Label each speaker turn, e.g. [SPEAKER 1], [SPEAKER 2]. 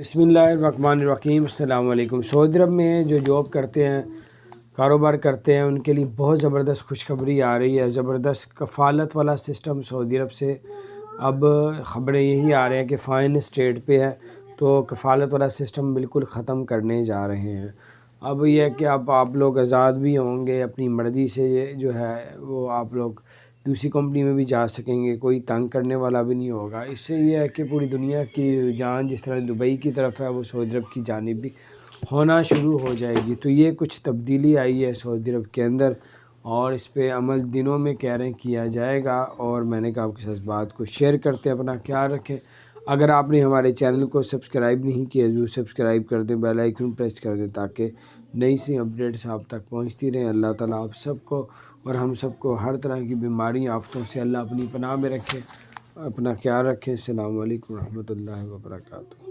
[SPEAKER 1] بسم اللہ الرحمن الرحیم۔ السلام علیکم۔ سعودی عرب میں جو جاب کرتے ہیں، کاروبار کرتے ہیں، ان کے لیے بہت زبردست خوشخبری آ رہی ہے۔ زبردست کفالت والا سسٹم سعودی عرب سے اب خبریں یہی آ رہے ہیں کہ فائن اسٹیٹ پہ ہے، تو کفالت والا سسٹم بالکل ختم کرنے جا رہے ہیں۔ اب یہ ہے کہ اب آپ لوگ آزاد بھی ہوں گے، اپنی مرضی سے جو ہے وہ آپ لوگ دوسری کمپنی میں بھی جا سکیں گے، کوئی تنگ کرنے والا بھی نہیں ہوگا۔ اس سے یہ ہے کہ پوری دنیا کی رجحان جس طرح دبئی کی طرف ہے، وہ سعودی عرب کی جانب بھی ہونا شروع ہو جائے گی۔ تو یہ کچھ تبدیلی آئی ہے سعودی عرب کے اندر، اور اس پہ عمل دنوں میں کہہ رہے ہیں کیا جائے گا، اور میں نے کہا آپ کے ساتھ بات کو شیئر کرتے ہیں۔ اپنا خیال رکھیں۔ اگر آپ نے ہمارے چینل کو سبسکرائب نہیں کیا، ضرور سبسکرائب کر دیں، بیل آئیکن پریس کر دیں تاکہ نئی سی اپڈیٹس آپ تک پہنچتی رہیں۔ اللہ تعالیٰ آپ سب کو اور ہم سب کو ہر طرح کی بیماری آفتوں سے اللہ اپنی پناہ میں رکھے۔ اپنا خیال رکھیں۔ السلام علیکم ورحمۃ اللہ وبرکاتہ۔